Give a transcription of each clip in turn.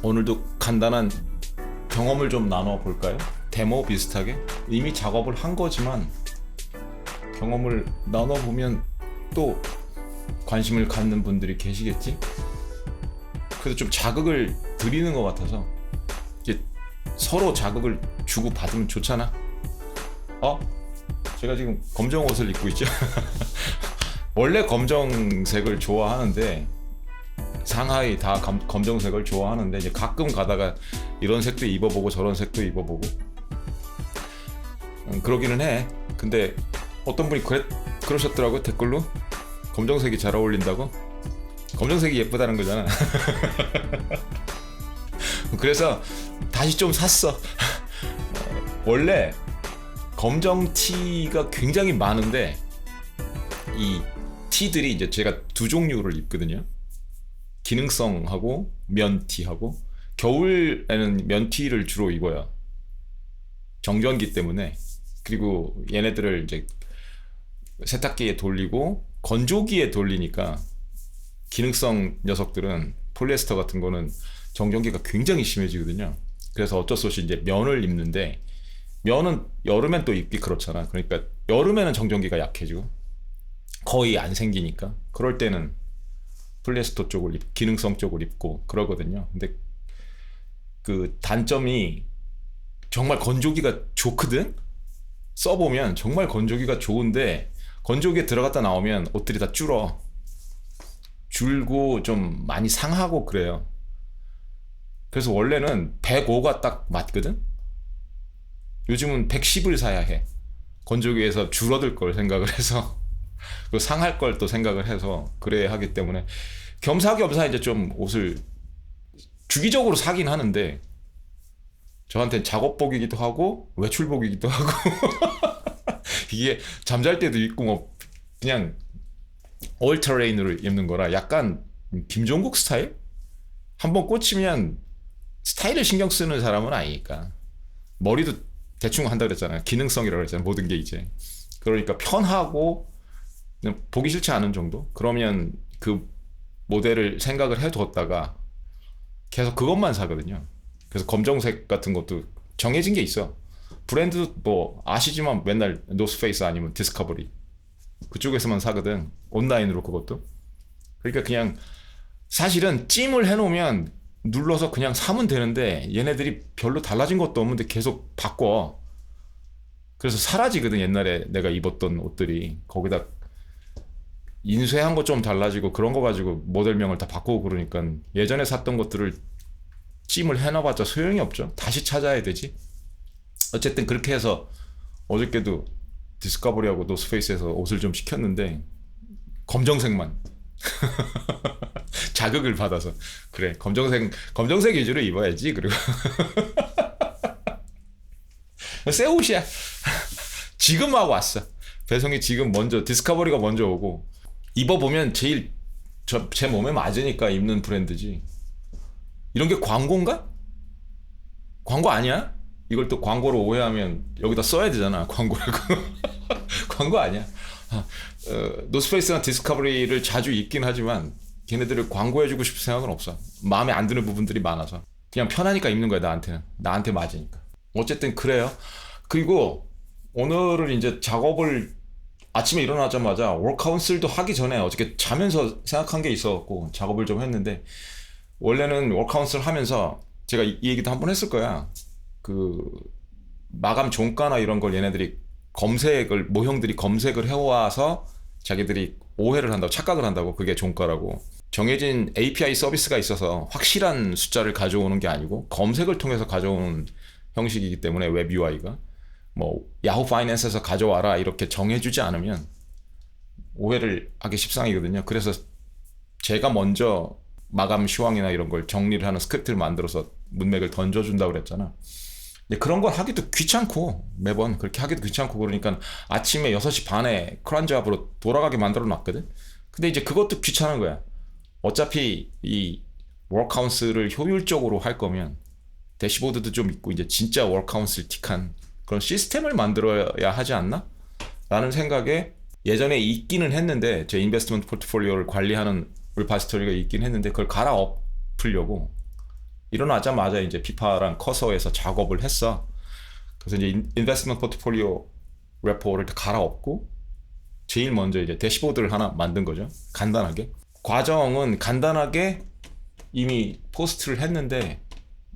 오늘도 간단한 경험을 좀 나눠볼까요? 데모 비슷하게? 이미 작업을 한 거지만 경험을 나눠보면 또 관심을 갖는 분들이 계시겠지? 그래서 좀 자극을 드리는 것 같아서 이제 서로 자극을 주고 받으면 좋잖아. 제가 지금 검정 옷을 입고 있죠? 원래 검정색을 좋아하는데 상하이 다 검정색을 좋아하는데 이제 가끔 가다가 이런 색도 입어보고 저런 색도 입어보고 그러기는 해. 근데 어떤 분이 그러셨더라고 댓글로. 검정색이 잘 어울린다고? 검정색이 예쁘다는 거잖아. 그래서 다시 좀 샀어. 원래 검정 티가 굉장히 많은데 이 티들이 이제 제가 두 종류를 입거든요. 기능성하고 면티하고. 겨울에는 면티를 주로 입어요. 정전기 때문에. 그리고 얘네들을 이제 세탁기에 돌리고 건조기에 돌리니까 기능성 녀석들은 폴리에스터 같은 거는 정전기가 굉장히 심해지거든요. 그래서 어쩔 수 없이 이제 면을 입는데, 면은 여름엔 또 입기 그렇잖아. 그러니까 여름에는 정전기가 약해지고 거의 안 생기니까 그럴 때는 폴리에스터 쪽을 기능성 쪽을 입고 그러거든요. 근데 그 단점이 정말 건조기가 좋거든. 써보면 정말 건조기가 좋은데 건조기에 들어갔다 나오면 옷들이 다 줄고 좀 많이 상하고 그래요. 그래서 원래는 105가 딱 맞거든. 요즘은 110을 사야 해. 건조기에서 줄어들 걸 생각을 해서 그 상할 걸 또 생각을 해서 그래야 하기 때문에 겸사겸사 이제 좀 옷을 주기적으로 사긴 하는데 저한테는 작업복이기도 하고 외출복이기도 하고 이게 잠잘 때도 입고 뭐 그냥 올터레인으로 입는 거라 약간 김종국 스타일? 한번 꽂히면 스타일을 신경 쓰는 사람은 아니니까. 머리도 대충 한다 그랬잖아요. 기능성이라고 그랬잖아요. 모든 게 이제. 그러니까 편하고 그냥 보기 싫지 않은 정도? 그러면 그 모델을 생각을 해뒀다가 계속 그것만 사거든요. 그래서 검정색 같은 것도 정해진 게 있어. 브랜드도 뭐 아시지만 맨날 노스페이스 아니면 디스커버리 그쪽에서만 사거든. 온라인으로 그것도. 그러니까 그냥 사실은 찜을 해놓으면 눌러서 그냥 사면 되는데 얘네들이 별로 달라진 것도 없는데 계속 바꿔. 그래서 사라지거든. 옛날에 내가 입었던 옷들이. 거기다 인쇄한 거 좀 달라지고 그런 거 가지고 모델명을 다 바꾸고 그러니까 예전에 샀던 것들을 찜을 해놔봤자 소용이 없죠. 다시 찾아야 되지. 어쨌든 그렇게 해서 어저께도 디스커버리하고 노스페이스에서 옷을 좀 시켰는데 검정색만 자극을 받아서 그래 검정색 위주로 입어야지. 그리고 새 옷이야. 지금 하고 왔어. 배송이 지금 먼저 디스커버리가 먼저 오고 입어보면 제일 제 몸에 맞으니까 입는 브랜드지. 이런 게 광고인가? 광고 아니야? 이걸 또 광고로 오해하면 여기다 써야 되잖아. 광고라고. 광고 아니야. 노스페이스나 디스커버리를 자주 입긴 하지만 걔네들을 광고해주고 싶은 생각은 없어. 마음에 안 드는 부분들이 많아서 그냥 편하니까 입는 거야. 나한테 맞으니까. 어쨌든 그래요. 그리고 오늘은 이제 작업을 아침에 일어나자마자 워크카운슬도 하기 전에 어저께 자면서 생각한 게 있어갖고 작업을 좀 했는데, 원래는 워크카운슬 하면서 제가 이 얘기도 한번 했을 거야. 그 마감 종가나 이런 걸 얘네들이 모형들이 검색을 해와서 자기들이 오해를 한다고, 착각을 한다고. 그게 종가라고. 정해진 API 서비스가 있어서 확실한 숫자를 가져오는 게 아니고 검색을 통해서 가져오는 형식이기 때문에 웹 UI가 뭐 야후 파이낸스에서 가져와라 이렇게 정해주지 않으면 오해를 하기 십상이거든요. 그래서 제가 먼저 마감 시황이나 이런 걸 정리를 하는 스크립트를 만들어서 문맥을 던져준다고 그랬잖아. 근데 그런 걸 하기도 귀찮고, 매번 그렇게 하기도 귀찮고, 그러니까 아침에 6시 반에 크런치 앞으로 돌아가게 만들어 놨거든. 근데 이제 그것도 귀찮은 거야. 어차피 이 워크카운슬을 효율적으로 할 거면 대시보드도 좀 있고 이제 진짜 워크카운슬 틱한 그런 시스템을 만들어야 하지 않나? 라는 생각에 예전에 있기는 했는데, 제 인베스트먼트 포트폴리오를 관리하는 리파지토리가 있긴 했는데 그걸 갈아엎으려고 일어나자마자 이제 피파랑 커서에서 작업을 했어. 그래서 이제 인베스트먼트 포트폴리오 레포를 갈아엎고 제일 먼저 이제 대시보드를 하나 만든 거죠. 간단하게. 과정은 간단하게 이미 포스트를 했는데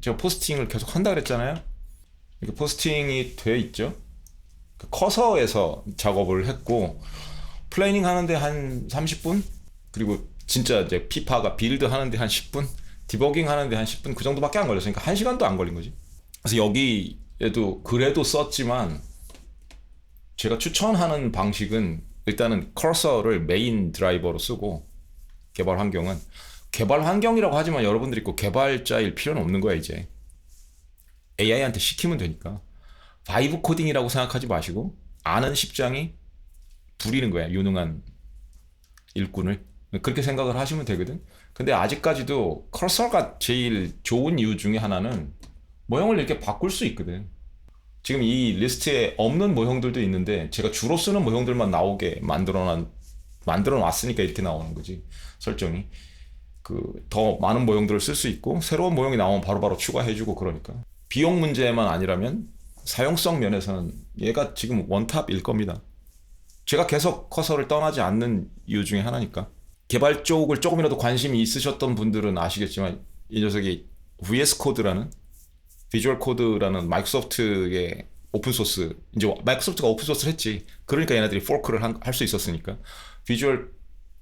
제가 포스팅을 계속 한다 그랬잖아요. 이렇게 포스팅이 돼 있죠. 그 커서에서 작업을 했고 플래닝 하는데 한 30분, 그리고 진짜 이제 피파가 빌드 하는데 한 10분, 디버깅 하는데 한 10분 그 정도밖에 안 걸렸으니까 1시간도 안 걸린 거지. 그래서 여기에도 그래도 썼지만 제가 추천하는 방식은 일단은 커서를 메인 드라이버로 쓰고, 개발 환경은 개발 환경이라고 하지만 여러분들이 꼭 개발자일 필요는 없는 거야. 이제 AI한테 시키면 되니까 바이브 코딩이라고 생각하지 마시고 아는 십장이 부리는 거야. 유능한 일꾼을 그렇게 생각을 하시면 되거든. 근데 아직까지도 커서가 제일 좋은 이유 중에 하나는 모형을 이렇게 바꿀 수 있거든. 지금 이 리스트에 없는 모형들도 있는데 제가 주로 쓰는 모형들만 나오게 만들어 놨으니까 이렇게 나오는 거지. 설정이 더 많은 모형들을 쓸 수 있고 새로운 모형이 나오면 바로바로 추가해주고. 그러니까 비용 문제만 아니라면 사용성 면에서는 얘가 지금 원탑일 겁니다. 제가 계속 커서를 떠나지 않는 이유 중에 하나니까. 개발 쪽을 조금이라도 관심이 있으셨던 분들은 아시겠지만 이 녀석이 VS 코드라는 비주얼 코드라는 마이크로소프트의 오픈소스, 이제 마이크로소프트가 오픈소스를 했지. 그러니까 얘네들이 포크를 할 수 있었으니까 비주얼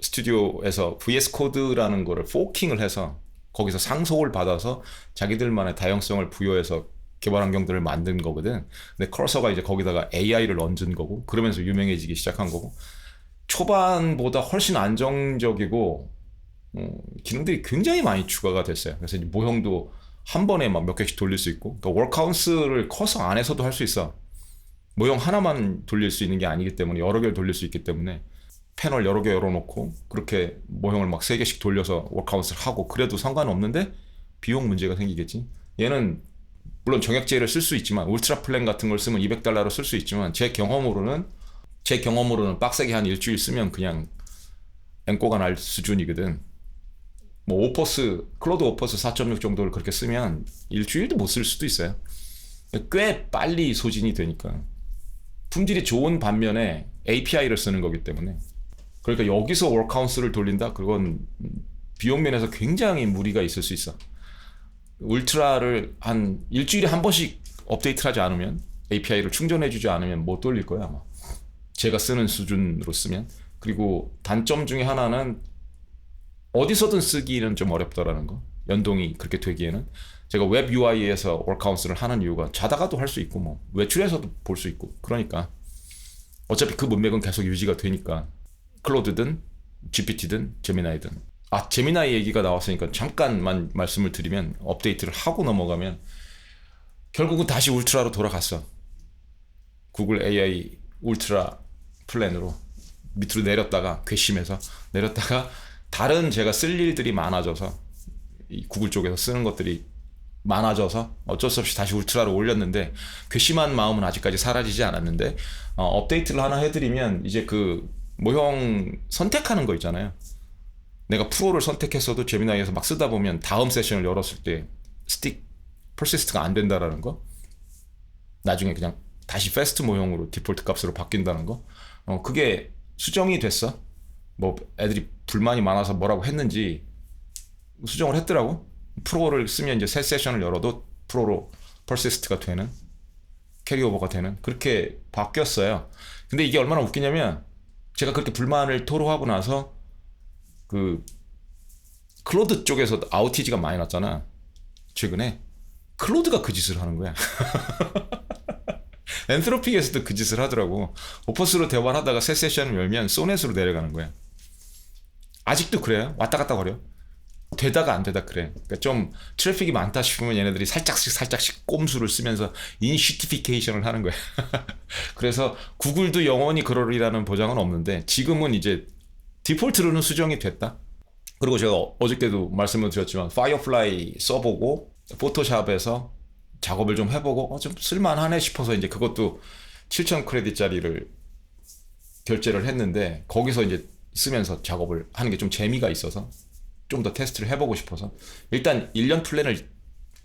스튜디오에서 VS 코드라는 거를 포킹을 해서 거기서 상속을 받아서 자기들만의 다양성을 부여해서 개발 환경들을 만든 거거든. 근데 커서가 이제 거기다가 AI를 얹은 거고, 그러면서 유명해지기 시작한 거고, 초반보다 훨씬 안정적이고 기능들이 굉장히 많이 추가가 됐어요. 그래서 이제 모형도 한 번에 막 몇 개씩 돌릴 수 있고, 그러니까 월카운스를 커서 안에서도 할 수 있어. 모형 하나만 돌릴 수 있는 게 아니기 때문에 여러 개를 돌릴 수 있기 때문에 패널 여러 개 열어놓고 그렇게 모형을 막 3개씩 돌려서 월카운스를 하고 그래도 상관없는데 비용 문제가 생기겠지. 얘는 물론 정액제를 쓸 수 있지만, 울트라 플랜 같은 걸 쓰면 $200로 쓸 수 있지만 제 경험으로는 빡세게 한 일주일 쓰면 그냥 앵꼬가 날 수준이거든. 뭐 오퍼스, 클로드 오퍼스 4.6 정도를 그렇게 쓰면 일주일도 못 쓸 수도 있어요. 꽤 빨리 소진이 되니까. 품질이 좋은 반면에 API를 쓰는 거기 때문에. 그러니까 여기서 월카운스를 돌린다? 그건 비용 면에서 굉장히 무리가 있을 수 있어. 울트라를 한 일주일에 한 번씩 업데이트를 하지 않으면, API를 충전해주지 않으면 못 돌릴 거야 아마. 제가 쓰는 수준으로 쓰면. 그리고 단점 중에 하나는 어디서든 쓰기는 좀 어렵다라는 거. 연동이 그렇게 되기에는. 제가 웹 UI에서 월카운스를 하는 이유가 자다가도 할 수 있고 뭐 외출해서도 볼 수 있고, 그러니까 어차피 그 문맥은 계속 유지가 되니까. 클로드든 GPT든 제미나이든. 제미나이 얘기가 나왔으니까 잠깐만 말씀을 드리면, 업데이트를 하고 넘어가면 결국은 다시 울트라로 돌아갔어. 구글 AI 울트라 플랜으로 밑으로 내렸다가, 괘씸해서 내렸다가 다른 제가 쓸 일들이 많아져서, 이 구글 쪽에서 쓰는 것들이 많아져서 어쩔 수 없이 다시 울트라로 올렸는데, 괘씸한 마음은 아직까지 사라지지 않았는데, 업데이트를 하나 해드리면 이제 그 모형 선택하는 거 있잖아요. 내가 프로를 선택했어도 제미나이에서 막 쓰다 보면 다음 세션을 열었을 때 스틱 퍼시스트가 안 된다라는 거, 나중에 그냥 다시 패스트 모형으로 디폴트 값으로 바뀐다는 거, 그게 수정이 됐어. 뭐 애들이 불만이 많아서 뭐라고 했는지 수정을 했더라고. 프로를 쓰면 이제 새 세션을 열어도 프로로 퍼시스트가 되는, 캐리오버가 되는, 그렇게 바뀌었어요. 근데 이게 얼마나 웃기냐면, 제가 그렇게 불만을 토로하고 나서 그 클로드 쪽에서 아우티지가 많이 났잖아 최근에. 클로드가 그 짓을 하는 거야. 엔트로픽에서도 그 짓을 하더라고. 오퍼스로 대화를 하다가 새 세션을 열면 소넷으로 내려가는 거야. 아직도 그래요. 왔다 갔다 거려. 되다가 안 되다 그래. 그러니까 좀 트래픽이 많다 싶으면 얘네들이 살짝씩 꼼수를 쓰면서 인시티피케이션을 하는 거야. 그래서 구글도 영원히 그러리라는 보장은 없는데 지금은 이제 디폴트로는 수정이 됐다. 그리고 제가 어저께도 말씀을 드렸지만 파이어플라이 써보고 포토샵에서 작업을 좀 해보고 좀 쓸만하네 싶어서 이제 그것도 7,000 크레딧짜리를 결제를 했는데, 거기서 이제 쓰면서 작업을 하는 게 좀 재미가 있어서 좀 더 테스트를 해보고 싶어서 일단 1년 플랜을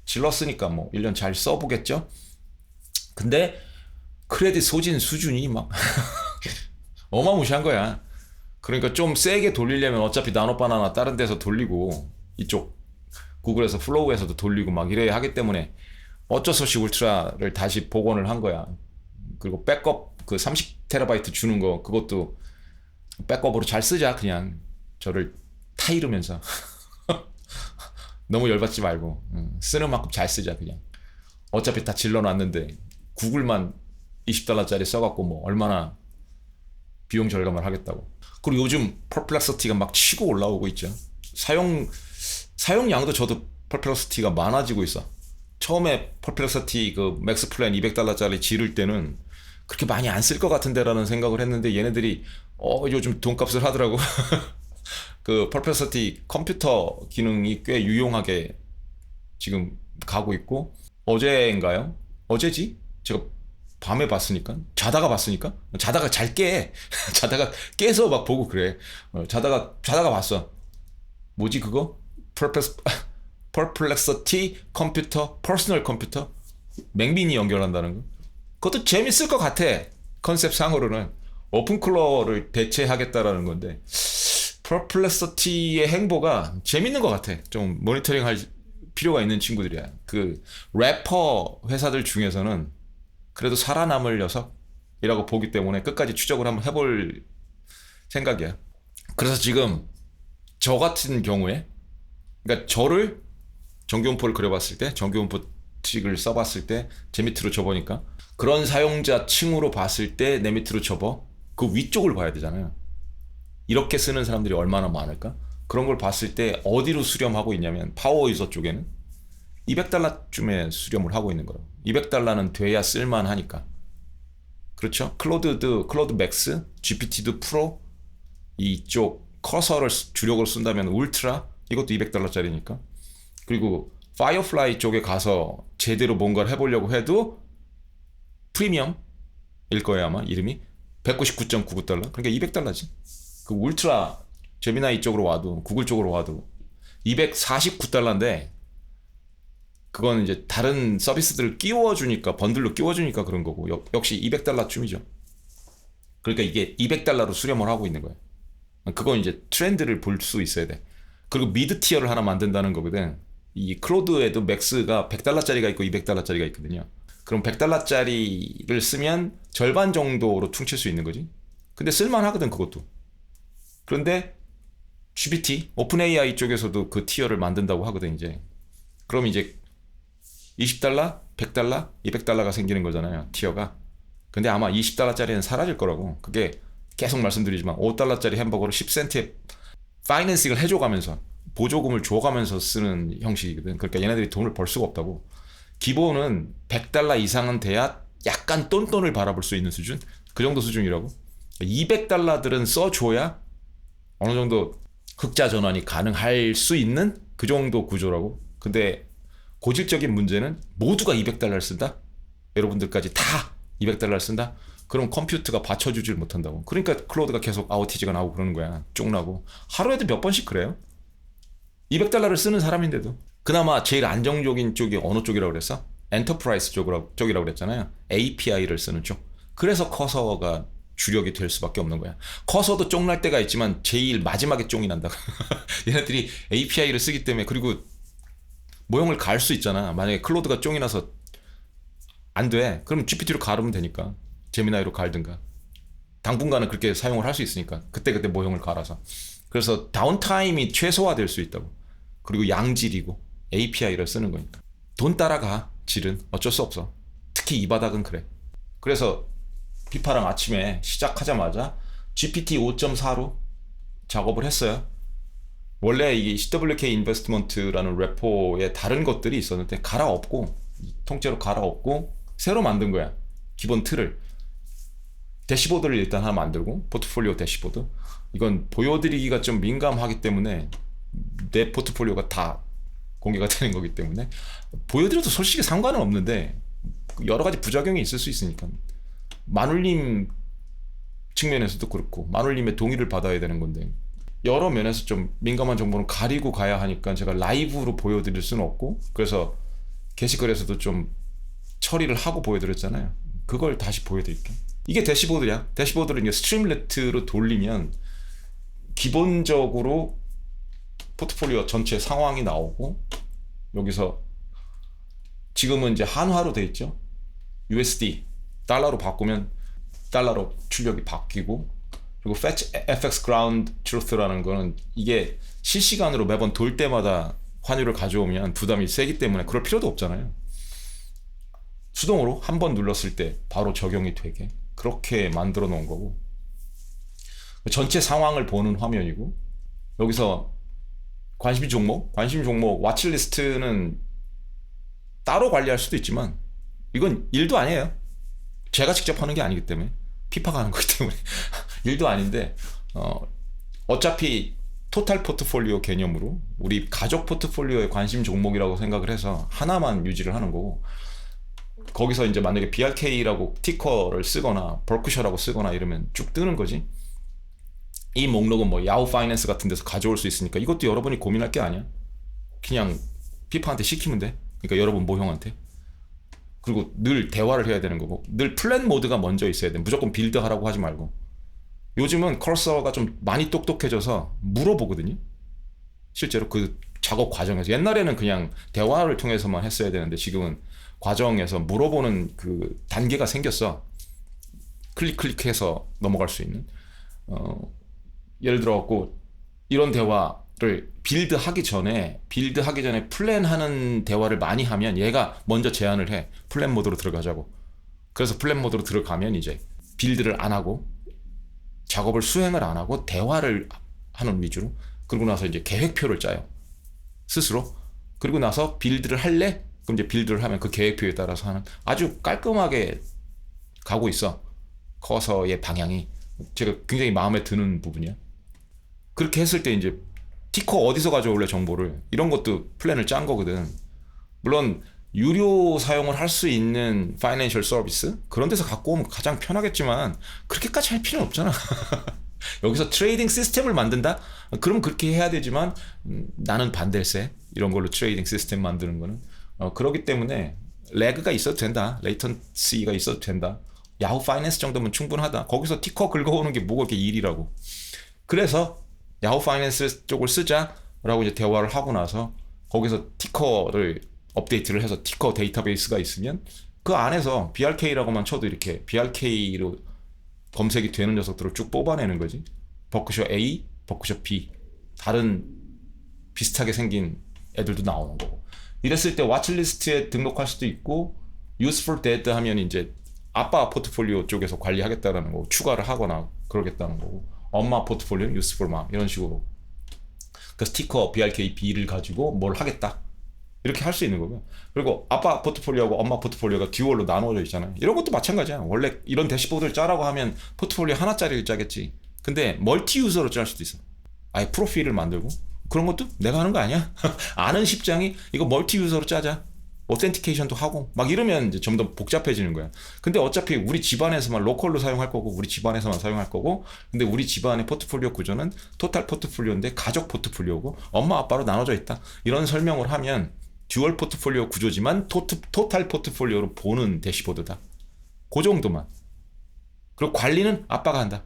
질렀으니까 뭐 1년 잘 써보겠죠. 근데 크레딧 소진 수준이 막 어마무시한 거야. 그러니까 좀 세게 돌리려면 어차피 나노바나나 다른 데서 돌리고 이쪽 구글에서 플로우에서도 돌리고 막 이래야 하기 때문에 어쩔 수 없이 울트라를 다시 복원을 한 거야. 그리고 백업 그 30TB 주는 거 그것도 백업으로 잘 쓰자. 그냥 저를 타이르면서 너무 열받지 말고 쓰는 만큼 잘 쓰자. 그냥 어차피 다 질러놨는데 구글만 $20짜리 써갖고 뭐 얼마나 비용 절감을 하겠다고. 그리고 요즘 퍼플렉서티가 막 치고 올라오고 있죠. 사용량도 저도 퍼플렉서티가 많아지고 있어. 처음에 퍼플렉서티 그 맥스 플랜 $200짜리 지를 때는 그렇게 많이 안 쓸 것 같은데라는 생각을 했는데 얘네들이 요즘 돈값을 하더라고. 그 퍼플렉서티 컴퓨터 기능이 꽤 유용하게 지금 가고 있고, 어제인가요? 어제지? 제가 밤에 봤으니까, 자다가 잘 깨. 자다가 깨서 막 보고 그래. 자다가 봤어. 뭐지 그거? 퍼플렉서티 컴퓨터, 퍼스널 컴퓨터, 맥미니 연결한다는 거. 그것도 재밌을 것 같아. 컨셉 상으로는 오픈클러를 대체하겠다라는 건데, 퍼플렉서티의 행보가 재밌는 것 같아. 좀 모니터링할 필요가 있는 친구들이야. 그 래퍼 회사들 중에서는 그래도 살아남을 녀석이라고 보기 때문에 끝까지 추적을 한번 해볼 생각이야. 그래서 지금 저 같은 경우에, 그러니까 저를 전기음포를 그려봤을 때, 전기음포 틱을 써봤을 때 제 밑으로 접으니까 그런 사용자 층으로 봤을 때 내 밑으로 접어 그 위쪽을 봐야 되잖아요. 이렇게 쓰는 사람들이 얼마나 많을까? 그런 걸 봤을 때 어디로 수렴하고 있냐면 파워 유저 쪽에는 $200쯤에 수렴을 하고 있는 거라고. $200는 돼야 쓸만하니까. 그렇죠? 클로드 맥스, GPT도 프로, 이쪽 커서를 주력으로 쓴다면 울트라, 이것도 $200짜리니까. 그리고 파이어플라이 쪽에 가서 제대로 뭔가를 해보려고 해도 프리미엄일 거예요 아마 이름이. $199.99. 그러니까 $200지. 그 울트라 제미나이 쪽으로 와도 구글 쪽으로 와도 $249인데 그건 이제 다른 서비스들을 끼워주니까, 번들로 끼워주니까 그런 거고, 역시 $200쯤이죠. 그러니까 이게 $200로 수렴을 하고 있는 거예요. 그건 이제 트렌드를 볼 수 있어야 돼. 그리고 미드 티어를 하나 만든다는 거거든. 이 클로드에도 맥스가 $100짜리가 있고 $200짜리가 있거든요. 그럼 $100짜리를 쓰면 절반 정도로 퉁칠 수 있는 거지. 근데 쓸만하거든 그것도. 그런데 GPT, 오픈 AI 쪽에서도 그 티어를 만든다고 하거든 이제. 그럼 이제 $20, $100, $200가 생기는 거잖아요 티어가. 근데 아마 $20짜리는 사라질 거라고. 그게 계속 말씀드리지만 $5짜리 햄버거를 10센트에 파이낸싱을 해줘가면서 보조금을 줘가면서 쓰는 형식이거든. 그러니까 얘네들이 돈을 벌 수가 없다고. 기본은 $100 이상은 돼야 약간 똔똔을 바라볼 수 있는 수준? 그 정도 수준이라고. $200들은 써줘야 어느 정도 흑자 전환이 가능할 수 있는 그 정도 구조라고. 근데 고질적인 문제는 모두가 $200를 쓴다? 여러분들까지 다 $200를 쓴다? 그럼 컴퓨터가 받쳐주질 못한다고. 그러니까 클로드가 계속 아우티지가 나오고 그러는 거야. 쪽나고. 하루에도 몇 번씩 그래요. $200를 쓰는 사람인데도. 그나마 제일 안정적인 쪽이 어느 쪽이라고 그랬어? 엔터프라이즈 쪽이라고 그랬잖아요. API를 쓰는 쪽. 그래서 커서가 주력이 될 수밖에 없는 거야. 커서도 쫑날 때가 있지만 제일 마지막에 쫑이 난다. 얘네들이 API를 쓰기 때문에. 그리고 모형을 갈 수 있잖아. 만약에 클로드가 쫑이 나서 안 돼. 그럼 GPT로 가르면 되니까. 제미나이로 갈든가. 당분간은 그렇게 사용을 할 수 있으니까. 그때그때 모형을 갈아서. 그래서 다운타임이 최소화될 수 있다고. 그리고 양질이고 API를 쓰는 거니까. 돈 따라가. 질은 어쩔 수 없어. 특히 이 바닥은 그래. 그래서 피파랑 아침에 시작하자마자 GPT 5.4로 작업을 했어요. 원래 이 CWK 인베스트먼트라는 레포에 다른 것들이 있었는데 갈아엎고, 통째로 갈아엎고 새로 만든 거야. 기본 틀을. 대시보드를 일단 하나 만들고, 포트폴리오 대시보드. 이건 보여드리기가 좀 민감하기 때문에 내 포트폴리오가 다 공개가 되는 거기 때문에 보여드려도 솔직히 상관은 없는데 여러 가지 부작용이 있을 수 있으니까. 마눌님 측면에서도 그렇고 마눌님의 동의를 받아야 되는 건데 여러 면에서 좀 민감한 정보는 가리고 가야 하니까 제가 라이브로 보여드릴 수는 없고, 그래서 게시글에서도 좀 처리를 하고 보여드렸잖아요. 그걸 다시 보여드릴게요. 이게 대시보드야. 대시보드를 이제 스트림렛으로 돌리면 기본적으로 포트폴리오 전체 상황이 나오고, 여기서 지금은 이제 한화로 돼 있죠. USD 달러로 바꾸면 달러로 출력이 바뀌고, 그리고 Fetch FX Ground Truth라는 거는 이게 실시간으로 매번 돌 때마다 환율을 가져오면 부담이 세기 때문에 그럴 필요도 없잖아요. 수동으로 한 번 눌렀을 때 바로 적용이 되게 그렇게 만들어 놓은 거고, 전체 상황을 보는 화면이고, 여기서 관심 종목 와치리스트는 따로 관리할 수도 있지만 이건 일도 아니에요. 제가 직접 하는 게 아니기 때문에, 피파가 하는 거기 때문에 일도 아닌데, 어차피 토탈 포트폴리오 개념으로 우리 가족 포트폴리오의 관심 종목이라고 생각을 해서 하나만 유지를 하는 거고, 거기서 이제 만약에 BRK라고 티커를 쓰거나 버크셔라고 쓰거나 이러면 쭉 뜨는 거지. 이 목록은 뭐 야후 파이낸스 같은 데서 가져올 수 있으니까 이것도 여러분이 고민할 게 아니야. 그냥 피파한테 시키면 돼. 그러니까 여러분 모형한테. 그리고 늘 대화를 해야 되는 거고, 늘 플랜 모드가 먼저 있어야 돼. 무조건 빌드 하라고 하지 말고. 요즘은 커서가 좀 많이 똑똑해져서 물어보거든요. 실제로 그 작업 과정에서. 옛날에는 그냥 대화를 통해서만 했어야 되는데 지금은 과정에서 물어보는 그 단계가 생겼어. 클릭해서 넘어갈 수 있는. 예를 들어 갖고 이런 대화를 빌드하기 전에 플랜하는 대화를 많이 하면 얘가 먼저 제안을 해. 플랜 모드로 들어가자고. 그래서 플랜 모드로 들어가면 이제 빌드를 안 하고 작업을 수행을 안 하고 대화를 하는 위주로, 그러고 나서 이제 계획표를 짜요. 스스로. 그리고 나서 빌드를 할래? 그럼 이제 빌드를 하면 그 계획표에 따라서 하는, 아주 깔끔하게 가고 있어. 커서의 방향이. 제가 굉장히 마음에 드는 부분이야. 그렇게 했을 때 이제 티커 어디서 가져올래 정보를, 이런 것도 플랜을 짠 거거든. 물론 유료 사용을 할 수 있는 파이낸셜 서비스 그런 데서 갖고 오면 가장 편하겠지만 그렇게까지 할 필요는 없잖아. 여기서 트레이딩 시스템을 만든다? 그럼 그렇게 해야 되지만 나는 반댈세. 이런 걸로 트레이딩 시스템 만드는 거는 그렇기 때문에 레그가 있어도 된다. 레이턴시가 있어도 된다. 야후 파이낸스 정도면 충분하다. 거기서 티커 긁어오는 게 뭐가 그렇게 일이라고. 그래서 야후 파이낸스 쪽을 쓰자라고 이제 대화를 하고 나서 거기서 티커를 업데이트를 해서 티커 데이터베이스가 있으면 그 안에서 BRK라고만 쳐도 이렇게 BRK로 검색이 되는 녀석들을 쭉 뽑아내는 거지. 버크셔 A, 버크셔 B, 다른 비슷하게 생긴 애들도 나오는 거고. 이랬을 때 와치리스트에 등록할 수도 있고, useful dead 하면 이제 아빠 포트폴리오 쪽에서 관리하겠다라는 거고, 추가를 하거나 그러겠다는 거고, 엄마 포트폴리오 useful mom 이런 식으로. 그 스티커 BRKB를 가지고 뭘 하겠다 이렇게 할 수 있는 거고요. 그리고 아빠 포트폴리오하고 엄마 포트폴리오가 듀얼로 나눠져 있잖아요. 이런 것도 마찬가지야. 원래 이런 대시보드를 짜라고 하면 포트폴리오 하나짜리를 짜겠지. 근데 멀티 유저로 짤 수도 있어. 아예 프로필을 만들고. 그런 것도 내가 하는 거 아니야? 아는 십장이 이거 멀티 유저로 짜자. 오센티케이션도 하고 막 이러면 이제 좀 더 복잡해지는 거야. 근데 어차피 우리 집안에서만 로컬로 사용할 거고, 우리 집안에서만 사용할 거고, 근데 우리 집안의 포트폴리오 구조는 토탈 포트폴리오인데 가족 포트폴리오고 엄마 아빠로 나눠져 있다. 이런 설명을 하면 듀얼 포트폴리오 구조지만 토탈 포트폴리오로 보는 대시보드다. 그 정도만. 그리고 관리는 아빠가 한다.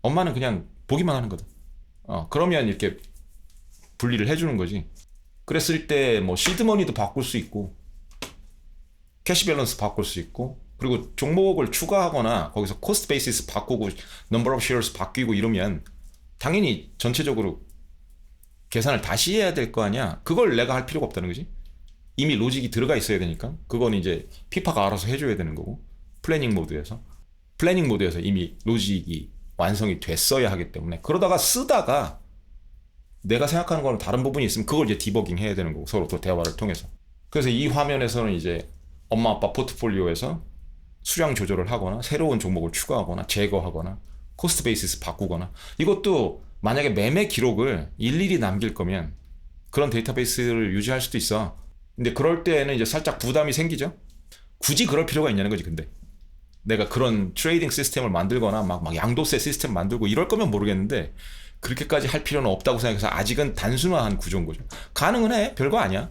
엄마는 그냥 보기만 하는 거다. 그러면 이렇게 분리를 해주는 거지. 그랬을 때 뭐 시드머니도 바꿀 수 있고, 캐시 밸런스 바꿀 수 있고, 그리고 종목을 추가하거나 거기서 코스트 베이시스 바꾸고 넘버 오브 쉐어스 바뀌고 이러면 당연히 전체적으로 계산을 다시 해야 될 거 아니야. 그걸 내가 할 필요가 없다는 거지. 이미 로직이 들어가 있어야 되니까 그건 이제 피파가 알아서 해줘야 되는 거고, 플래닝 모드에서 이미 로직이 완성이 됐어야 하기 때문에, 그러다가 쓰다가 내가 생각하는 거는 다른 부분이 있으면 그걸 이제 디버깅 해야 되는 거고, 서로 또 대화를 통해서. 그래서 이 화면에서는 이제 엄마 아빠 포트폴리오에서 수량 조절을 하거나 새로운 종목을 추가하거나 제거하거나 코스트 베이시스 바꾸거나, 이것도 만약에 매매 기록을 일일이 남길 거면 그런 데이터베이스를 유지할 수도 있어. 근데 그럴 때는 이제 살짝 부담이 생기죠. 굳이 그럴 필요가 있냐는 거지. 근데 내가 그런 트레이딩 시스템을 만들거나 막 양도세 시스템 만들고 이럴 거면 모르겠는데, 그렇게까지 할 필요는 없다고 생각해서 아직은 단순화한 구조인 거죠. 가능은 해. 별거 아니야.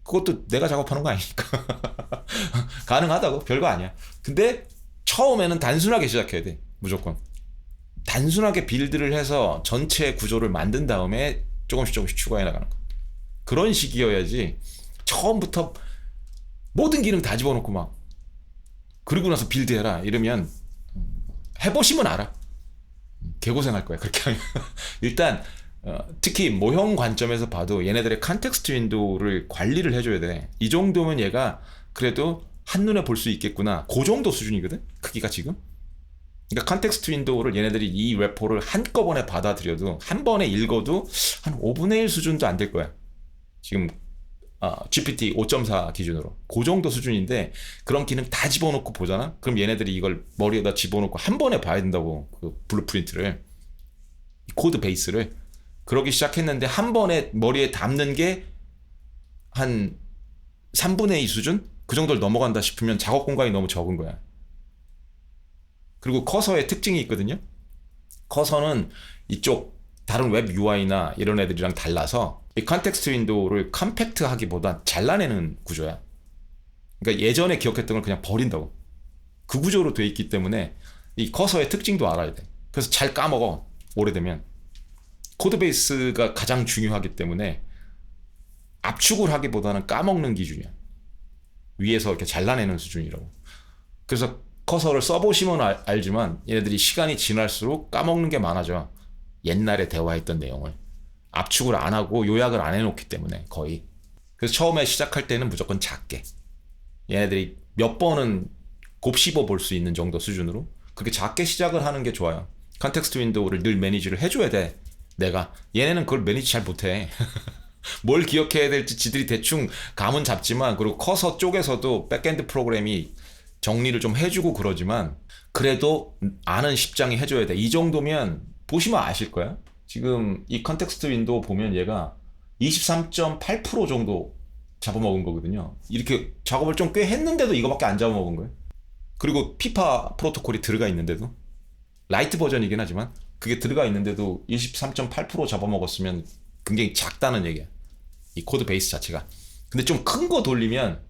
그것도 내가 작업하는 거 아니니까. 가능하다고. 별거 아니야. 근데 처음에는 단순하게 시작해야 돼. 무조건. 단순하게 빌드를 해서 전체 구조를 만든 다음에 조금씩 추가해 나가는 거. 그런 식이어야지 처음부터 모든 기능 다 집어넣고 막 그리고 나서 빌드해라 이러면 해보시면 알아. 개고생할 거야 그렇게 하면. 일단 특히 모형 관점에서 봐도 얘네들의 컨텍스트 윈도우를 관리를 해줘야 돼. 이 정도면 얘가 그래도 한눈에 볼 수 있겠구나. 그 정도 수준이거든 크기가 지금. 그러니까 컨텍스트 윈도우를 얘네들이 이 레포를 한꺼번에 받아들여도 한 번에 읽어도 한 5분의 1 수준도 안 될 거야 지금. GPT 5.4 기준으로 그 정도 수준인데 그런 기능 다 집어넣고 보잖아. 그럼 얘네들이 이걸 머리에다 집어넣고 한 번에 봐야 된다고. 그 블루프린트를, 코드 베이스를. 그러기 시작했는데 한 번에 머리에 담는 게 한 3분의 2 수준? 그 정도를 넘어간다 싶으면 작업 공간이 너무 적은 거야. 그리고 커서의 특징이 있거든요. 커서는 이쪽 다른 웹 UI나 이런 애들이랑 달라서 이 컨텍스트 윈도우를 컴팩트하기보다 잘라내는 구조야. 그러니까 예전에 기억했던 걸 그냥 버린다고. 그 구조로 돼 있기 때문에 이 커서의 특징도 알아야 돼. 그래서 잘 까먹어 오래되면. 코드베이스가 가장 중요하기 때문에 압축을 하기보다는 까먹는 기준이야. 위에서 이렇게 잘라내는 수준이라고. 그래서 커서를 써보시면 알지만 얘네들이 시간이 지날수록 까먹는 게 많아져. 옛날에 대화했던 내용을 압축을 안 하고 요약을 안 해놓기 때문에 거의. 그래서 처음에 시작할 때는 무조건 작게 얘네들이 몇 번은 곱씹어 볼 수 있는 정도 수준으로 그렇게 작게 시작을 하는 게 좋아요. 컨텍스트 윈도우를 늘 매니지를 해줘야 돼. 내가 얘네는 그걸 매니지 잘 못해. 뭘 기억해야 될지 지들이 대충 감은 잡지만, 그리고 커서 쪽에서도 백엔드 프로그램이 정리를 좀 해주고 그러지만 그래도 아는 십장이 해줘야 돼. 이 정도면 보시면 아실 거야. 지금 이 컨텍스트 윈도우 보면 얘가 23.8% 정도 잡아먹은 거거든요. 이렇게 작업을 좀 꽤 했는데도 이거밖에 안 잡아먹은 거예요. 그리고 피파 프로토콜이 들어가 있는데도, 라이트 버전이긴 하지만 그게 들어가 있는데도 23.8% 잡아먹었으면 굉장히 작다는 얘기야, 이 코드 베이스 자체가. 근데 좀 큰 거 돌리면,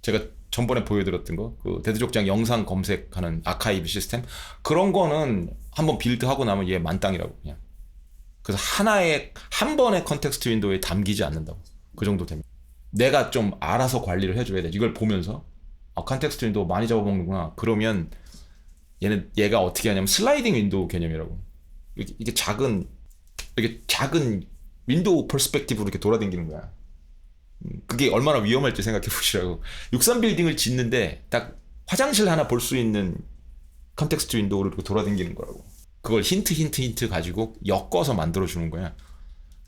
제가 전번에 보여드렸던 거, 그 대두족장 영상 검색하는 아카이브 시스템, 그런 거는 한번 빌드하고 나면 얘 만땅이라고 그냥. 그래서 한 번의 컨텍스트 윈도우에 담기지 않는다고. 그 정도 되면 내가 좀 알아서 관리를 해줘야 돼. 이걸 보면서 컨텍스트 윈도우 많이 잡아먹는구나. 그러면 얘가 어떻게 하냐면 슬라이딩 윈도우 개념이라고. 이게 작은 윈도우 퍼스펙티브로 이렇게 돌아다니는 거야. 그게 얼마나 위험할지 생각해 보시라고. 63 빌딩을 짓는데 딱 화장실 하나 볼 수 있는 컨텍스트 윈도우를 이렇게 돌아다니는 거라고. 그걸 힌트 가지고 엮어서 만들어 주는 거야.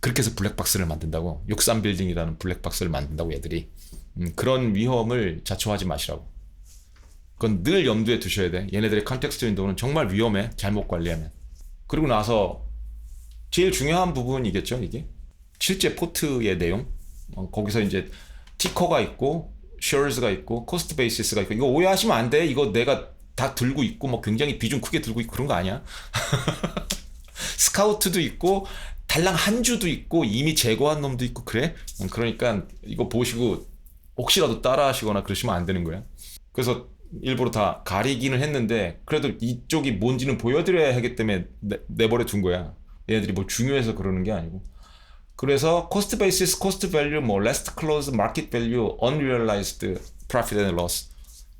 그렇게 해서 블랙박스를 만든다고. 63 빌딩이라는 블랙박스를 만든다고 얘들이. 그런 위험을 자초하지 마시라고. 그건 늘 염두에 두셔야 돼. 얘네들의 컨텍스트 윈도우는 정말 위험해, 잘못 관리하면. 그리고 나서 제일 중요한 부분이겠죠, 이게 실제 포트의 내용. 거기서 이제 티커가 있고 쉐어즈가 있고 코스트 베이시스가 있고. 이거 오해하시면 안 돼. 이거 내가 다 들고 있고 뭐 굉장히 비중 크게 들고 있고 그런 거 아니야. 스카우트도 있고 달랑 한 주도 있고 이미 제거한 놈도 있고 그래. 그러니까 이거 보시고 혹시라도 따라 하시거나 그러시면 안 되는 거야. 그래서 일부러 다 가리기는 했는데 그래도 이쪽이 뭔지는 보여드려야 하기 때문에 내버려 둔 거야. 얘네들이 뭐 중요해서 그러는 게 아니고. 그래서 코스트 베이시스, 코스트 밸류, 뭐 레스트 클로즈, 마켓 밸류, 언리얼라이즈드 프로핏 앤 로스,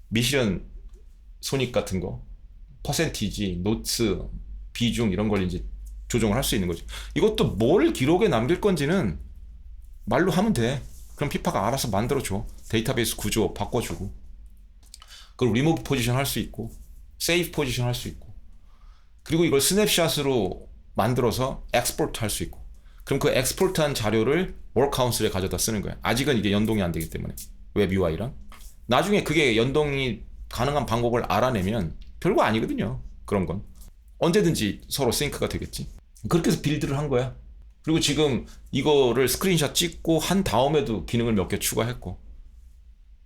미션 손익 같은 거, 퍼센티지, 노츠, 비중 이런 걸 이제 조정을 할 수 있는 거지. 이것도 뭘 기록에 남길 건지는 말로 하면 돼. 그럼 피파가 알아서 만들어줘. 데이터베이스 구조 바꿔주고, 그걸 리무브 포지션 할 수 있고, 세이브 포지션 할 수 있고, 그리고 이걸 스냅샷으로 만들어서 엑스포트 할 수 있고. 그럼 그 엑스포트한 자료를 워크카운슬에 가져다 쓰는 거야. 아직은 이게 연동이 안 되기 때문에, 웹 UI랑. 나중에 그게 연동이 가능한 방법을 알아내면 별거 아니거든요. 그런 건 언제든지 서로 싱크가 되겠지. 그렇게 해서 빌드를 한 거야. 그리고 지금 이거를 스크린샷 찍고 한 다음에도 기능을 몇 개 추가했고,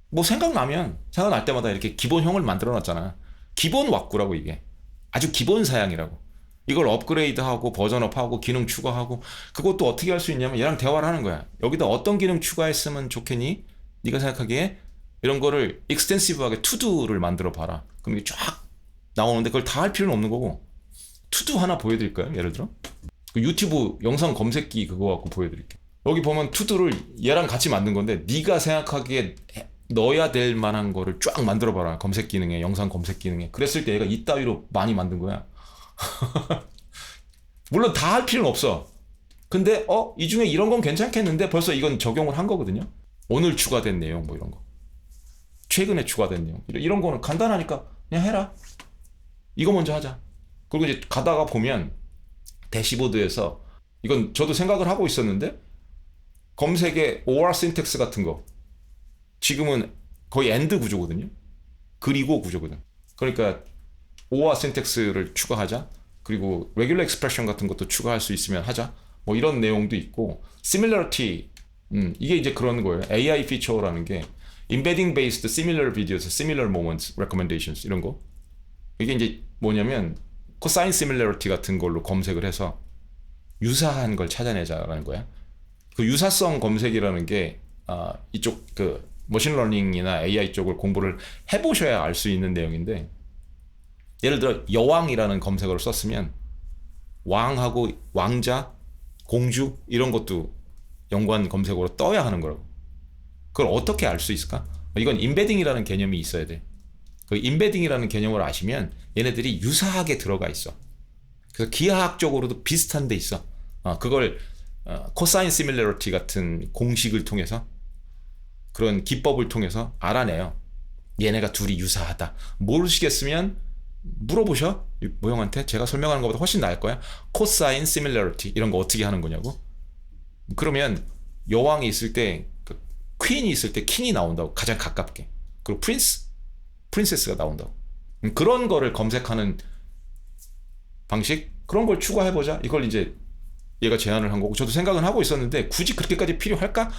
뭐 생각날 때마다 이렇게 기본형을 만들어 놨잖아. 기본 왁구라고. 이게 아주 기본 사양이라고. 이걸 업그레이드하고 버전업하고 기능 추가하고, 그것도 어떻게 할 수 있냐면 얘랑 대화를 하는 거야. 여기다 어떤 기능 추가했으면 좋겠니? 네가 생각하기에 이런 거를 익스텐시브하게 투두를 만들어 봐라. 그럼 이게 쫙 나오는데 그걸 다 할 필요는 없는 거고 투두 하나 보여드릴까요? 예를 들어 그 유튜브 영상 검색기 그거 갖고 보여드릴게요. 여기 보면 투두를 얘랑 같이 만든 건데 네가 생각하기에 넣어야 될 만한 거를 쫙 만들어 봐라. 검색 기능에, 영상 검색 기능에. 그랬을 때 얘가 이따위로 많이 만든 거야. 물론 다 할 필요는 없어. 근데 이 중에 이런 건 괜찮겠는데 벌써 이건 적용을 한 거거든요. 오늘 추가된 내용 뭐 이런 거, 최근에 추가된 내용 이런 거는 간단하니까 그냥 해라. 이거 먼저 하자. 그리고 이제 가다가 보면 대시보드에서 이건 저도 생각을 하고 있었는데 검색의 OR syntax 같은 거 지금은 거의 AND 구조거든요. 그리고 구조거든. 그러니까 OR syntax를 추가하자. 그리고 regular expression 같은 것도 추가할 수 있으면 하자. 뭐 이런 내용도 있고 similarity 이게 이제 그런 거예요. AI 피처라는 게 embedding based similar videos, similar moments, recommendations 이런 거. 이게 이제 뭐냐면 cosine similarity 같은 걸로 검색을 해서 유사한 걸 찾아내자라는 거야. 그 유사성 검색이라는 게 이쪽 그 머신러닝이나 AI 쪽을 공부를 해보셔야 알 수 있는 내용인데 예를 들어 여왕이라는 검색어를 썼으면 왕하고 왕자, 공주 이런 것도 연관 검색어로 떠야 하는 거라고. 그걸 어떻게 알 수 있을까? 이건 임베딩이라는 개념이 있어야 돼. 그 임베딩이라는 개념을 아시면 얘네들이 유사하게 들어가 있어. 그래서 기하학적으로도 비슷한 데 있어. 그걸 코사인 시밀러리티 같은 공식을 통해서 그런 기법을 통해서 알아내요. 얘네가 둘이 유사하다. 모르시겠으면 물어보셔. 모형한테. 제가 설명하는 것보다 훨씬 나을 거야. 코사인 시밀러리티 이런 거 어떻게 하는 거냐고. 그러면 여왕이 있을 때 퀸이 있을 때 킹이 나온다고. 가장 가깝게. 그리고 프린세스가 나온다고. 그런 거를 검색하는 방식 그런 걸 추가해보자. 이걸 이제 얘가 제안을 한 거고 저도 생각은 하고 있었는데 굳이 그렇게까지 필요할까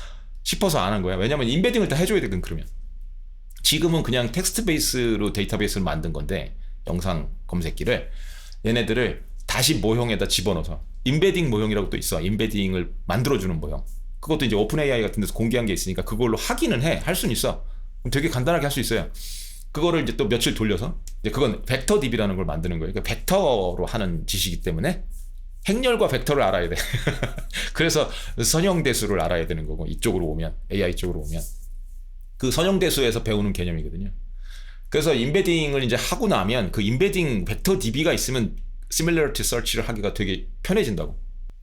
싶어서 안 한 거야. 왜냐면 임베딩을 다 해줘야 되거든. 그러면 지금은 그냥 텍스트 베이스로 데이터베이스를 만든 건데 영상 검색기를 얘네들을 다시 모형에다 집어넣어서 임베딩 모형이라고 또 있어. 임베딩을 만들어주는 모형. 그것도 이제 오픈 AI 같은 데서 공개한 게 있으니까 그걸로 하기는 해. 할 수는 있어. 되게 간단하게 할 수 있어요. 그거를 이제 또 며칠 돌려서 이제 그건 벡터 DB라는 걸 만드는 거예요. 그러니까 벡터로 하는 짓이기 때문에 행렬과 벡터를 알아야 돼. 그래서 선형대수를 알아야 되는 거고 이쪽으로 오면 AI 쪽으로 오면 그 선형대수에서 배우는 개념이거든요. 그래서 임베딩을 이제 하고 나면 그 임베딩 벡터 DB가 있으면 similarity search를 하기가 되게 편해진다고.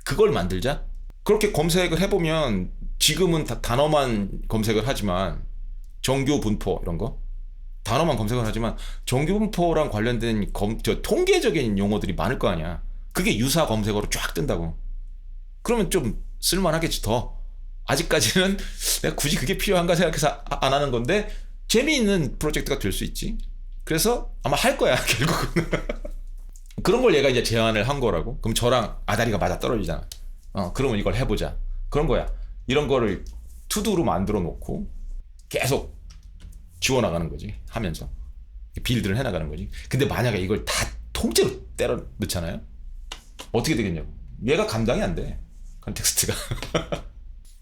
그걸 만들자. 그렇게 검색을 해보면 지금은 다 단어만 검색을 하지만 정규 분포 이런 거 단어만 검색을 하지만 정규 분포랑 관련된 통계적인 용어들이 많을 거 아니야. 그게 유사 검색어로 쫙 뜬다고. 그러면 좀 쓸만하겠지 더. 아직까지는 내가 굳이 그게 필요한가 생각해서 안 하는 건데 재미있는 프로젝트가 될 수 있지. 그래서 아마 할 거야 결국은. 그런 걸 얘가 이제 제안을 한 거라고. 그럼 저랑 아다리가 맞아 떨어지잖아. 그러면 이걸 해보자. 그런 거야. 이런 거를 투두로 만들어 놓고 계속 지워나가는 거지. 하면서 빌드를 해나가는 거지. 근데 만약에 이걸 다 통째로 때려 넣잖아요. 어떻게 되겠냐고. 얘가 감당이 안 돼. 컨텍스트가.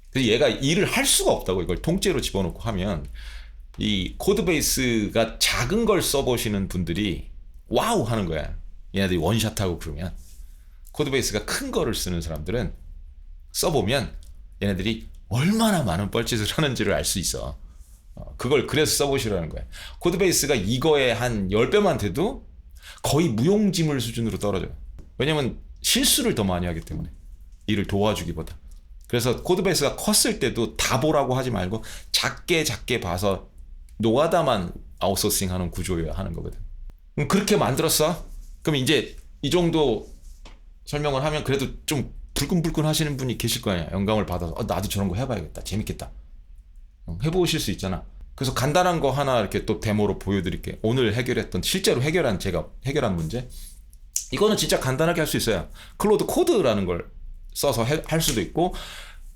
그래서 얘가 일을 할 수가 없다고. 이걸 통째로 집어넣고 하면 이 코드베이스가 작은 걸 써보시는 분들이 와우 하는 거야. 얘네들이 원샷하고 그러면 코드베이스가 큰 거를 쓰는 사람들은 써보면 얘네들이 얼마나 많은 뻘짓을 하는지를 알 수 있어. 그걸 그래서 써보시라는 거야. 코드베이스가 이거에 한 10배만 돼도 거의 무용지물 수준으로 떨어져요. 왜냐면 실수를 더 많이 하기 때문에. 일을 도와주기보다. 그래서 코드베이스가 컸을 때도 다 보라고 하지 말고 작게 봐서 노가다만 아웃소싱 하는 구조여야 하는 거거든. 그렇게 만들었어? 그럼 이제 이 정도 설명을 하면 그래도 좀 불끈불끈 하시는 분이 계실 거 아니야. 영감을 받아서 나도 저런 거 해봐야겠다. 재밌겠다. 해보실 수 있잖아. 그래서 간단한 거 하나 이렇게 또 데모로 보여드릴게. 오늘 해결했던 실제로 제가 해결한 문제. 이거는 진짜 간단하게 할 수 있어요. 클로드 코드라는 걸 써서 할 수도 있고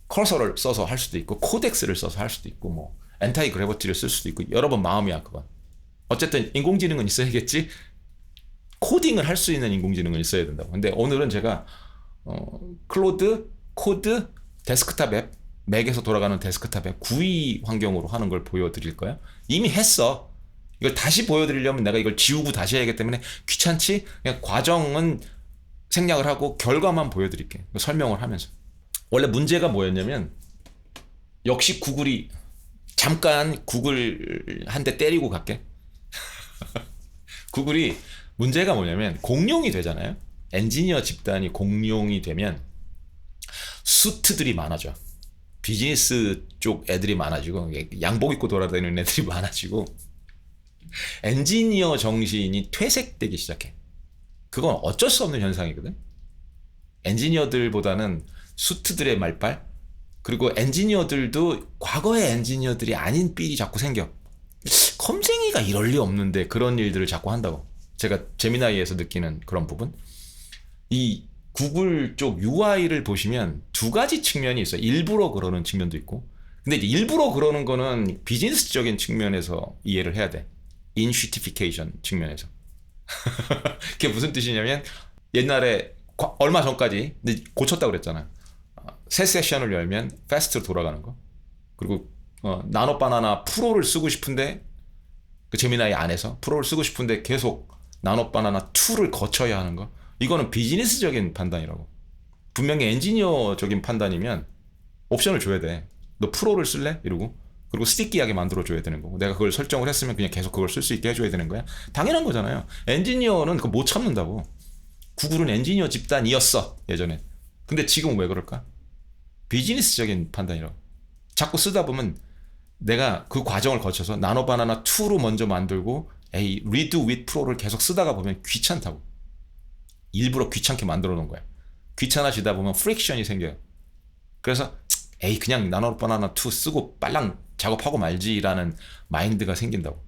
커서를 써서 할 수도 있고 코덱스를 써서 할 수도 있고 뭐 엔타이 그래버티를 쓸 수도 있고 여러 번 마음이야 그건. 어쨌든 인공지능은 있어야겠지. 코딩을 할 수 있는 인공지능은 있어야 된다고. 근데 오늘은 제가 클로드 코드 데스크탑 앱 맥에서 돌아가는 데스크탑에 GUI 환경으로 하는 걸 보여드릴까요? 이미 했어. 이걸 다시 보여드리려면 내가 이걸 지우고 다시 해야하기 때문에 귀찮지? 그냥 과정은 생략을 하고 결과만 보여드릴게. 설명을 하면서. 원래 문제가 뭐였냐면 역시 구글이 잠깐 구글 한 대 때리고 갈게. 구글이 문제가 뭐냐면 공룡이 되잖아요. 엔지니어 집단이 공룡이 되면 수트들이 많아져. 비즈니스 쪽 애들이 많아지고 양복 입고 돌아다니는 애들이 많아지고 엔지니어 정신이 퇴색되기 시작해. 그건 어쩔 수 없는 현상이거든. 엔지니어들보다는 수트들의 말빨, 그리고 엔지니어들도 과거의 엔지니어들이 아닌 삘이 자꾸 생겨. 컴생이가 이럴 리 없는데 그런 일들을 자꾸 한다고. 제가 제미나이에서 느끼는 그런 부분. 이 구글 쪽 UI를 보시면 두 가지 측면이 있어요. 일부러 그러는 측면도 있고. 근데 이제 일부러 그러는 거는 비즈니스적인 측면에서 이해를 해야 돼. 인슈티피케이션 측면에서. 그게 무슨 뜻이냐면 옛날에 얼마 전까지 고쳤다고 그랬잖아. 새 세션을 열면 패스트로 돌아가는 거. 그리고 나노 바나나 프로를 쓰고 싶은데 그 제미나이 안에서 프로를 쓰고 싶은데 계속 나노 바나나 2를 거쳐야 하는 거. 이거는 비즈니스적인 판단이라고. 분명히 엔지니어적인 판단이면 옵션을 줘야 돼. 너 프로를 쓸래? 이러고. 그리고 스티키하게 만들어줘야 되는 거고. 내가 그걸 설정을 했으면 그냥 계속 그걸 쓸 수 있게 해줘야 되는 거야. 당연한 거잖아요. 엔지니어는 그거 못 참는다고. 구글은 엔지니어 집단이었어 예전에. 근데 지금 왜 그럴까? 비즈니스적인 판단이라고. 자꾸 쓰다 보면 내가 그 과정을 거쳐서 나노 바나나 2로 먼저 만들고 리드 윗 프로를 계속 쓰다가 보면 귀찮다고. 일부러 귀찮게 만들어 놓은 거야. 귀찮아지다 보면 프릭션이 생겨요. 그래서 그냥 나노 바나나 2 쓰고 빨랑 작업하고 말지라는 마인드가 생긴다고.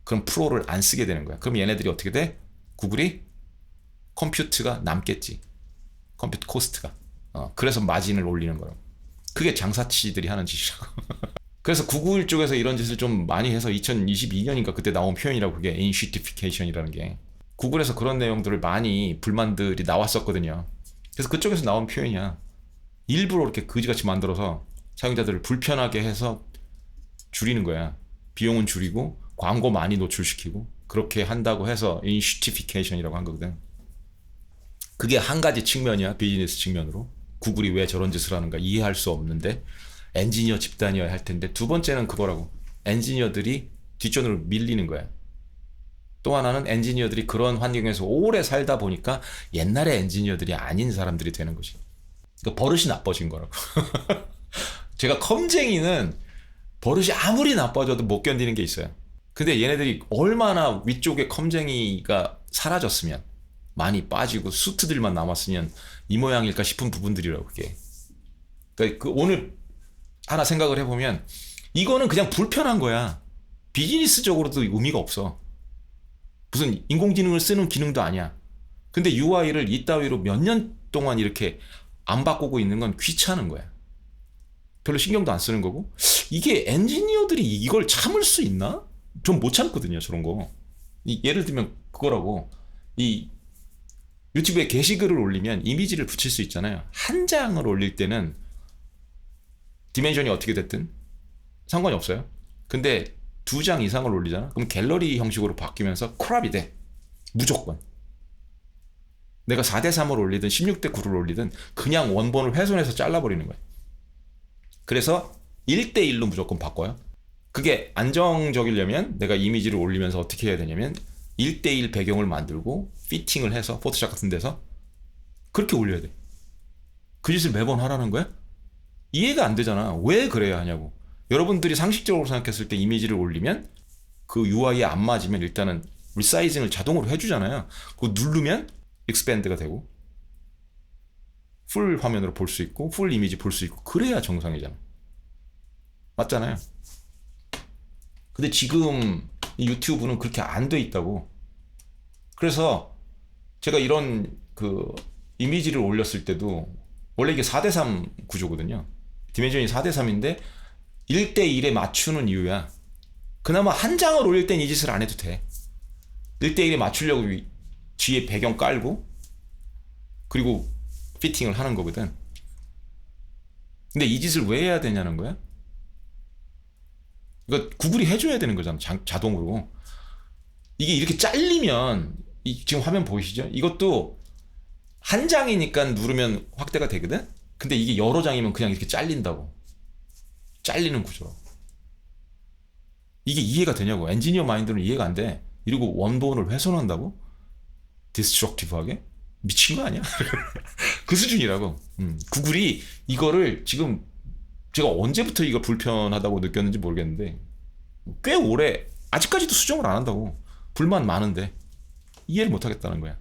그럼 프로를 안 쓰게 되는 거야. 그럼 얘네들이 어떻게 돼? 구글이 컴퓨트가 남겠지. 컴퓨트 코스트가. 그래서 마진을 올리는 거라고. 그게 장사치들이 하는 짓이라고. 그래서 구글 쪽에서 이런 짓을 좀 많이 해서 2022년인가 그때 나온 표현이라고. 그게 인슈티피케이션이라는 게. 구글에서 그런 내용들을 많이 불만들이 나왔었거든요. 그래서 그쪽에서 나온 표현이야. 일부러 이렇게 거지같이 만들어서 사용자들을 불편하게 해서 줄이는 거야. 비용은 줄이고 광고 많이 노출시키고 그렇게 한다고 해서 인슈티피케이션이라고 한 거거든. 그게 한 가지 측면이야. 비즈니스 측면으로. 구글이 왜 저런 짓을 하는가 이해할 수 없는데 엔지니어 집단이어야 할 텐데. 두 번째는 그거라고. 엔지니어들이 뒷전으로 밀리는 거야. 또 하나는 엔지니어들이 그런 환경에서 오래 살다 보니까 옛날의 엔지니어들이 아닌 사람들이 되는 거지. 그러니까 버릇이 나빠진 거라고. 제가 컴쟁이는 버릇이 아무리 나빠져도 못 견디는 게 있어요. 근데 얘네들이 얼마나 위쪽에 컴쟁이가 사라졌으면, 많이 빠지고 수트들만 남았으면 이 모양일까 싶은 부분들이라고. 그게 그러니까 그 오늘 하나 생각을 해보면 이거는 그냥 불편한 거야. 비즈니스적으로도 의미가 없어. 무슨 인공지능을 쓰는 기능도 아니야. 근데 UI를 이따위로 몇 년 동안 이렇게 안 바꾸고 있는 건 귀찮은 거야. 별로 신경도 안 쓰는 거고. 이게 엔지니어들이 이걸 참을 수 있나? 좀 못 참거든요, 저런 거. 예를 들면 그거라고. 이 유튜브에 게시글을 올리면 이미지를 붙일 수 있잖아요. 한 장을 올릴 때는 디멘션이 어떻게 됐든 상관이 없어요. 근데 2장 이상을 올리잖아. 그럼 갤러리 형식으로 바뀌면서 크롭이 돼. 무조건. 내가 4:3을 올리든 16:9를 올리든 그냥 원본을 훼손해서 잘라버리는 거야. 그래서 1:1로 무조건 바꿔요. 그게 안정적이려면 내가 이미지를 올리면서 어떻게 해야 되냐면 1:1 배경을 만들고 피팅을 해서 포토샵 같은 데서 그렇게 올려야 돼. 그 짓을 매번 하라는 거야? 이해가 안 되잖아. 왜 그래야 하냐고. 여러분들이 상식적으로 생각했을 때 이미지를 올리면 그 UI에 안 맞으면 일단은 리사이징을 자동으로 해주잖아요. 그거 누르면 익스밴드가 되고 풀 화면으로 볼 수 있고 풀 이미지 볼 수 있고 그래야 정상이잖아. 맞잖아요. 근데 지금 이 유튜브는 그렇게 안 돼 있다고. 그래서 제가 이런 그 이미지를 올렸을 때도 원래 이게 4:3 구조거든요. 디멘션이 4:3인데 1:1에 맞추는 이유야. 그나마 한 장을 올릴 땐 이 짓을 안 해도 돼. 1:1에 맞추려고 뒤에 배경 깔고 그리고 피팅을 하는 거거든. 근데 이 짓을 왜 해야 되냐는 거야? 이거 구글이 해줘야 되는 거잖아. 자동으로. 이게 이렇게 잘리면 지금 화면 보이시죠? 이것도 한 장이니까 누르면 확대가 되거든? 근데 이게 여러 장이면 그냥 이렇게 잘린다고. 잘리는 구조라고. 이게 이해가 되냐고. 엔지니어 마인드는 이해가 안 돼. 이러고 원본을 훼손한다고? 디스트럭티브하게? 미친 거 아니야? 그 수준이라고. 구글이 이거를 지금 제가 언제부터 이거 불편하다고 느꼈는지 모르겠는데 꽤 오래 아직까지도 수정을 안 한다고. 불만 많은데 이해를 못 하겠다는 거야.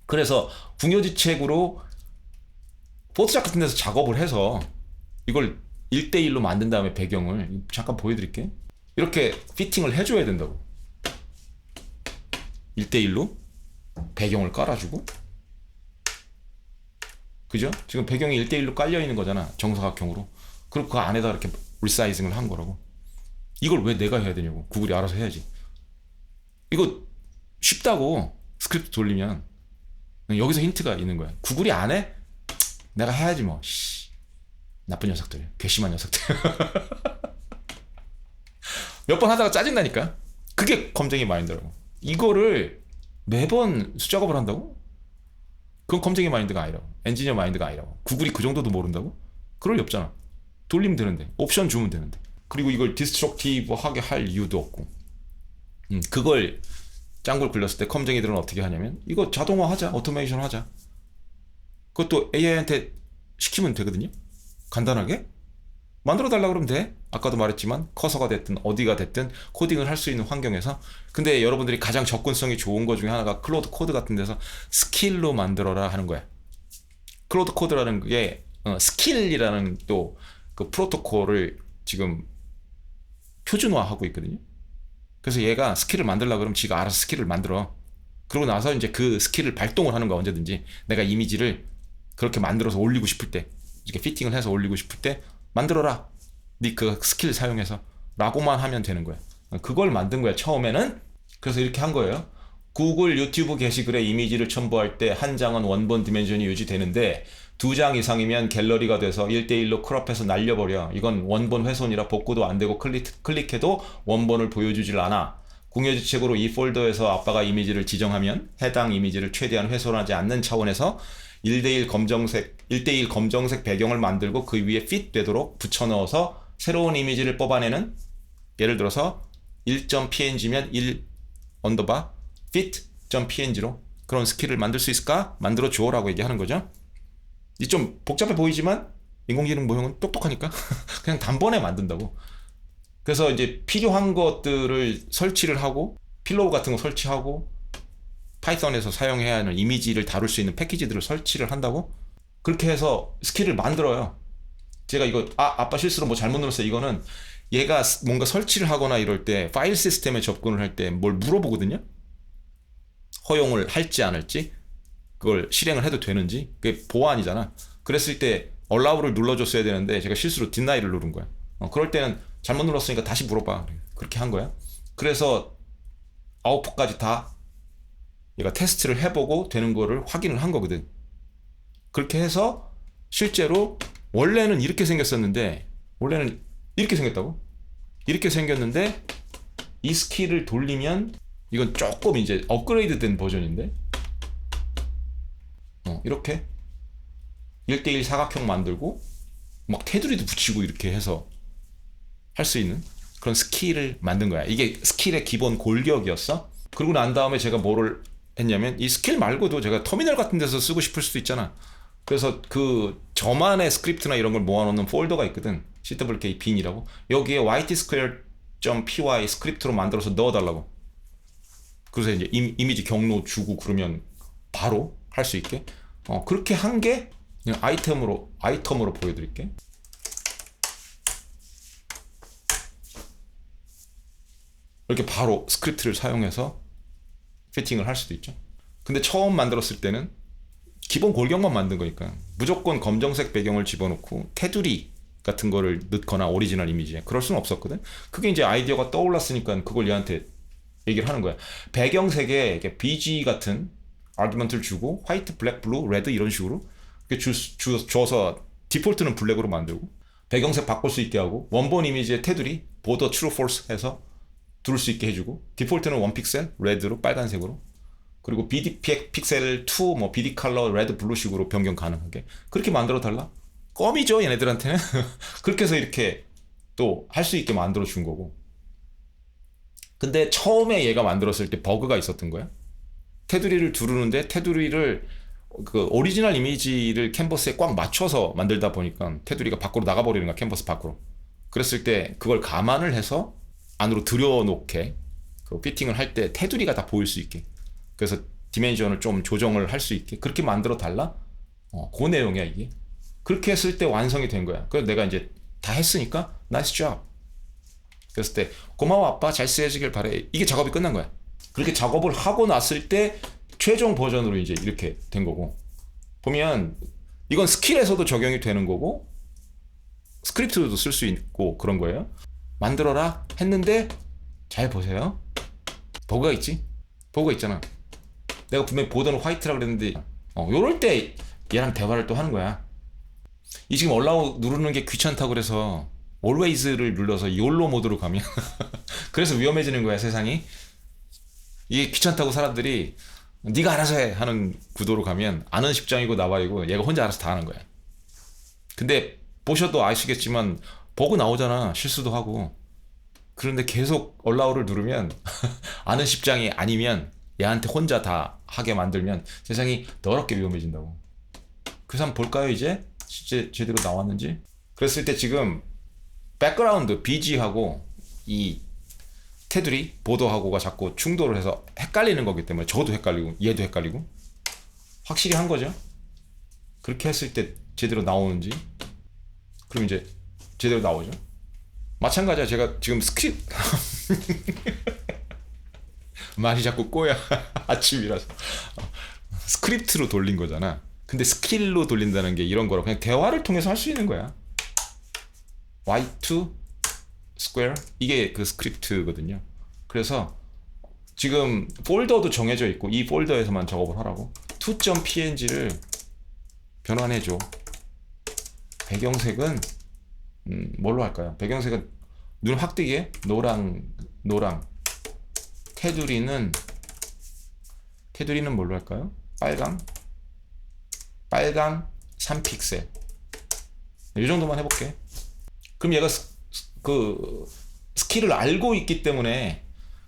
그래서 궁여지책으로 포토샵 같은 데서 작업을 해서 이걸 1대1로 만든 다음에 배경을 잠깐 보여드릴게. 이렇게 피팅을 해줘야 된다고. 1대1로 배경을 깔아주고, 그죠? 지금 배경이 1대1로 깔려있는 거잖아. 정사각형으로. 그리고 그 안에다 이렇게 리사이징을 한 거라고. 이걸 왜 내가 해야 되냐고. 구글이 알아서 해야지. 이거 쉽다고. 스크립트 돌리면 여기서 힌트가 있는 거야. 구글이 안 해? 내가 해야지 뭐. 나쁜 녀석들, 괘씸한 녀석들. 몇 번 하다가 짜증나니까. 그게 검증이 마인드라고. 이거를 매번 수작업을 한다고? 그건 검증의 마인드가 아니라고. 엔지니어 마인드가 아니라고. 구글이 그 정도도 모른다고? 그럴 리 없잖아. 돌리면 되는데, 옵션 주면 되는데. 그리고 이걸 디스트럭티브하게 할 이유도 없고. 그걸 짱굴 굴렸을 때 컴쟁이들은 어떻게 하냐면 이거 자동화 하자, 오토메이션 하자. 그것도 AI한테 시키면 되거든요. 간단하게 만들어 달라 그러면 돼. 아까도 말했지만 커서가 됐든 어디가 됐든 코딩을 할 수 있는 환경에서. 근데 여러분들이 가장 접근성이 좋은 것 중에 하나가 클로드 코드 같은 데서 스킬로 만들어라 하는 거야. 클로드 코드라는 게 스킬이라는 또 그 프로토콜을 지금 표준화하고 있거든요. 그래서 얘가 스킬을 만들려고 그러면 지가 알아서 스킬을 만들어. 그러고 나서 이제 그 스킬을 발동을 하는 거야. 언제든지 내가 이미지를 그렇게 만들어서 올리고 싶을 때, 이렇게 피팅을 해서 올리고 싶을 때 만들어라, 네 그 스킬 사용해서 라고만 하면 되는 거야. 그걸 만든 거야 처음에는. 그래서 이렇게 한 거예요. 구글 유튜브 게시글에 이미지를 첨부할 때 한 장은 원본 디멘션이 유지되는데 2장 이상이면 갤러리가 돼서 1대1로 크롭해서 날려버려. 이건 원본 훼손이라 복구도 안 되고 클릭해도 원본을 보여주질 않아. 궁여지책으로 이 폴더에서 아빠가 이미지를 지정하면 해당 이미지를 최대한 훼손하지 않는 차원에서 1대1 검정색 배경을 만들고 그 위에 핏 되도록 붙여넣어서 새로운 이미지를 뽑아내는, 예를 들어서 1.png면 1 언더바 fit.png로 그런 스킬을 만들 수 있을까? 만들어 주어라고 얘기하는 거죠. 이 좀 복잡해 보이지만 인공지능 모형은 똑똑하니까 그냥 단번에 만든다고. 그래서 이제 필요한 것들을 설치를 하고 필로우 같은 거 설치하고 파이썬에서 사용해야 하는 이미지를 다룰 수 있는 패키지들을 설치를 한다고. 그렇게 해서 스킬을 만들어요. 제가 이거 아빠 실수로 뭐 잘못 눌렀어요. 이거는 얘가 뭔가 설치를 하거나 이럴 때 파일 시스템에 접근을 할 때 뭘 물어보거든요. 허용을 할지 안 할지, 그걸 실행을 해도 되는지. 그게 보안이잖아. 그랬을 때 allow를 눌러줬어야 되는데 제가 실수로 deni를 누른 거야. 그럴 때는 잘못 눌렀으니까 다시 물어봐. 그렇게 한 거야. 그래서 아웃풋까지 다 얘가 테스트를 해보고 되는 거를 확인을 한 거거든. 그렇게 해서 실제로 원래는 이렇게 생겼었는데, 원래는 이렇게 생겼다고? 이렇게 생겼는데 이 스킬을 돌리면 이건 조금 이제 업그레이드 된 버전인데 이렇게 1대1 사각형 만들고 막 테두리도 붙이고 이렇게 해서 할 수 있는 그런 스킬을 만든 거야. 이게 스킬의 기본 골격이었어. 그러고 난 다음에 제가 뭐를 했냐면 이 스킬 말고도 제가 터미널 같은 데서 쓰고 싶을 수도 있잖아. 그래서 그 저만의 스크립트나 이런 걸 모아놓는 폴더가 있거든. CWK bin이라고. 여기에 ytsquare.py 스크립트로 만들어서 넣어달라고. 그래서 이제 이미지 경로 주고 그러면 바로 할 수 있게. 그렇게 한 게 그냥 아이템으로 보여드릴게. 이렇게 바로 스크립트를 사용해서 피팅을 할 수도 있죠. 근데 처음 만들었을 때는 기본 골격만 만든 거니까 무조건 검정색 배경을 집어넣고 테두리 같은 거를 넣거나 오리지널 이미지에 그럴 수는 없었거든. 그게 이제 아이디어가 떠올랐으니까 그걸 얘한테 얘기를 하는 거야. 배경색에 이렇게 BG 같은 아규먼트를 주고 화이트, 블랙, 블루, 레드 이런 식으로 줘서 디폴트는 블랙으로 만들고 배경색 바꿀 수 있게 하고 원본 이미지의 테두리 보더 트루 폴스 해서 두를 수 있게 해주고 디폴트는 원 픽셀 레드로 빨간색으로 그리고 BD 픽셀 2 뭐 BD 컬러 레드 블루식으로 변경 가능하게 그렇게 만들어 달라. 껌이죠 얘네들한테는. 그렇게 해서 이렇게 또 할 수 있게 만들어 준 거고. 근데 처음에 얘가 만들었을 때 버그가 있었던 거야. 테두리를 두르는데 테두리를 그 오리지널 이미지를 캔버스에 꽉 맞춰서 만들다 보니까 테두리가 밖으로 나가버리는 거야. 캔버스 밖으로. 그랬을 때 그걸 감안을 해서 안으로 들여놓게 그 피팅을 할 때 테두리가 다 보일 수 있게 그래서 디멘션을 좀 조정을 할 수 있게 그렇게 만들어 달라. 그 내용이야 이게. 그렇게 했을 때 완성이 된 거야. 그래서 내가 이제 다 했으니까 나이스 잡. 그랬을 때 고마워 아빠 잘 쓰여지길 바래. 이게 작업이 끝난 거야. 그렇게 작업을 하고 났을 때 최종 버전으로 이제 이렇게 된 거고. 보면 이건 스킬에서도 적용이 되는 거고 스크립트도 쓸 수 있고 그런 거예요. 만들어라 했는데 잘 보세요. 버그가 있지? 버그가 있잖아. 내가 분명히 보드는 화이트라 그랬는데 요럴 때 얘랑 대화를 또 하는 거야. 이 지금 얼라우 누르는 게 귀찮다고 그래서 always를 눌러서 YOLO 모드로 가면 그래서 위험해지는 거야 세상이. 이게 귀찮다고 사람들이 네가 알아서 해 하는 구도로 가면 아는 10장이고 나발이고 얘가 혼자 알아서 다 하는 거야. 근데 보셔도 아시겠지만 버그 나오잖아. 실수도 하고. 그런데 계속 얼라우를 누르면 아는 10장이 아니면 얘한테 혼자 다 하게 만들면 세상이 더럽게 위험해진다고. 그래서 한번 볼까요 이제? 실제 제대로 나왔는지. 그랬을 때 지금 백그라운드 BG하고 이 테두리 보더하고가 자꾸 충돌을 해서 헷갈리는 거기 때문에 저도 헷갈리고 얘도 헷갈리고 확실히 한 거죠. 그렇게 했을 때 제대로 나오는지. 그럼 이제 제대로 나오죠. 마찬가지야. 제가 지금 스크립트 말이 자꾸 꼬여. 아침이라서 스크립트로 돌린 거잖아. 근데 스킬로 돌린다는 게 이런 거라 그냥 대화를 통해서 할 수 있는 거야. Y2 square 이게 그 스크립트거든요. 그래서 지금 폴더도 정해져 있고 이 폴더에서만 작업을 하라고. 2.png를 변환해줘. 배경색은 뭘로 할까요? 배경색은 눈 확 뜨게 노랑 테두리는 뭘로 할까요? 빨강 3픽셀 이 정도만 해볼게. 그럼 얘가 그 스킬을 알고 있기 때문에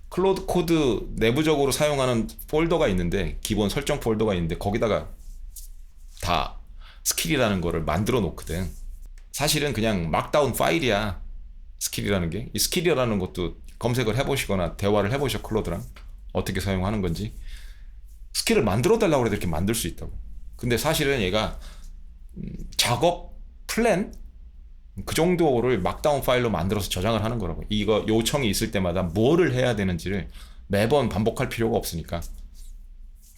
클로드 코드 내부적으로 사용하는 폴더가 있는데 기본 설정 폴더가 있는데 거기다가 다 스킬이라는 거를 만들어 놓거든. 사실은 그냥 막다운 파일이야. 스킬이라는 게. 이 스킬이라는 것도 검색을 해보시거나 대화를 해보셔. 클로드랑 어떻게 사용하는 건지. 스킬을 만들어 달라고 해도 이렇게 만들 수 있다고. 근데 사실은 얘가 작업 플랜 그 정도를 막다운 파일로 만들어서 저장을 하는 거라고. 이거 요청이 있을 때마다 뭐를 해야 되는지를 매번 반복할 필요가 없으니까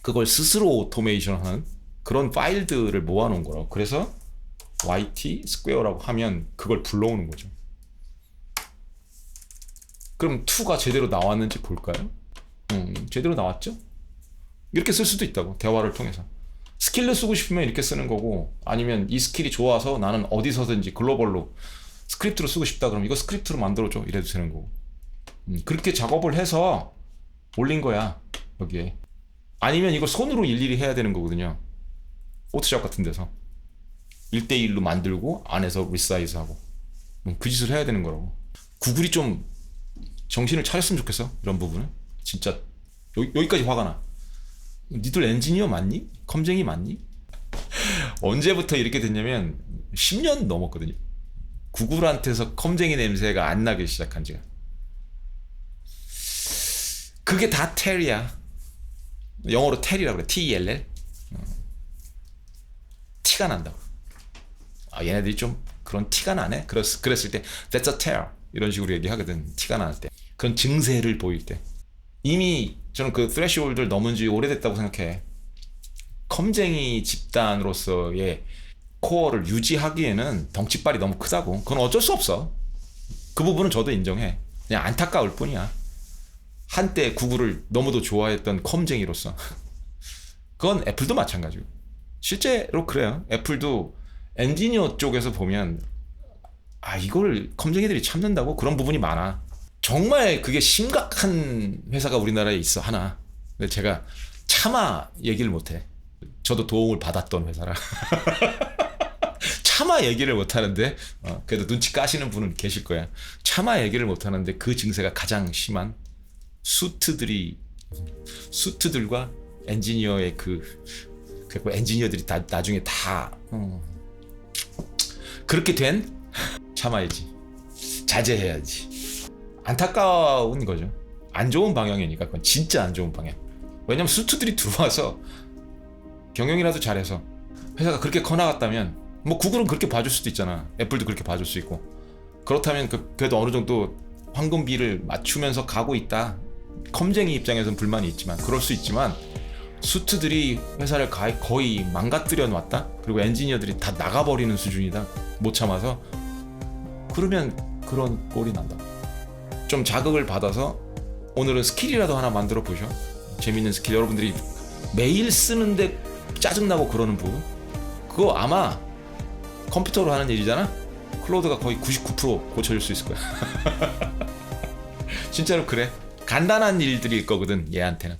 그걸 스스로 오토메이션하는 그런 파일들을 모아놓은 거라고. 그래서 YT 스퀘어라고 하면 그걸 불러오는 거죠. 그럼 2가 제대로 나왔는지 볼까요? 제대로 나왔죠? 이렇게 쓸 수도 있다고. 대화를 통해서. 스킬을 쓰고 싶으면 이렇게 쓰는 거고, 아니면 이 스킬이 좋아서 나는 어디서든지 글로벌로 스크립트로 쓰고 싶다 그러면 이거 스크립트로 만들어줘 이래도 되는 거고. 그렇게 작업을 해서 올린 거야 여기에. 아니면 이걸 손으로 일일이 해야 되는 거거든요. 포토샵 같은 데서 1대1로 만들고 안에서 리사이즈하고 그 짓을 해야 되는 거라고. 구글이 좀 정신을 차렸으면 좋겠어. 이런 부분은 진짜 여기까지 화가 나. 니들 엔지니어 맞니? 컴쟁이 맞니? 언제부터 이렇게 됐냐면 10년 넘었거든요. 구글한테서 컴쟁이 냄새가 안 나기 시작한 지가. 그게 다 텔이야. 영어로 텔이라고 그래. TELL. 티가 난다고. 얘네들이 좀 그런 티가 나네. 그랬을 때 That's a tell 이런 식으로 얘기하거든. 티가 날 때. 그런 증세를 보일 때. 이미 저는 그 threshold를 넘은 지 오래됐다고 생각해. 컴쟁이 집단으로서의 코어를 유지하기에는 덩치빨이 너무 크다고. 그건 어쩔 수 없어. 그 부분은 저도 인정해. 그냥 안타까울 뿐이야. 한때 구글을 너무도 좋아했던 컴쟁이로서. 그건 애플도 마찬가지고. 실제로 그래요. 애플도 엔지니어 쪽에서 보면 이걸 컴쟁이들이 참는다고? 그런 부분이 많아. 정말 그게 심각한 회사가 우리나라에 있어, 하나. 근데 제가 차마 얘기를 못해. 저도 도움을 받았던 회사라. 차마 얘기를 못하는데 그래도 눈치 까시는 분은 계실 거야. 차마 얘기를 못하는데 그 증세가 가장 심한 수트들과 엔지니어의 그리고 엔지니어들이 다 나중에 다 그렇게 된 참아야지, 자제해야지. 안타까운 거죠. 안 좋은 방향이니까. 그건 진짜 안 좋은 방향. 왜냐면 수트들이 들어와서 경영이라도 잘해서 회사가 그렇게 커나갔다면, 뭐 구글은 그렇게 봐줄 수도 있잖아. 애플도 그렇게 봐줄 수 있고. 그렇다면 그래도 어느 정도 황금비를 맞추면서 가고 있다. 컴쟁이 입장에서는 불만이 있지만, 그럴 수 있지만, 수트들이 회사를 거의 망가뜨려 놨다. 그리고 엔지니어들이 다 나가버리는 수준이다. 못 참아서. 그러면 그런 꼴이 난다. 좀 자극을 받아서 오늘은 스킬이라도 하나 만들어 보셔. 재밌는 스킬. 여러분들이 매일 쓰는데 짜증나고 그러는 부분, 그거 아마 컴퓨터로 하는 일이잖아. 클로드가 거의 99% 고쳐줄 수 있을 거야. 진짜로 그래. 간단한 일들일 거거든, 얘한테는.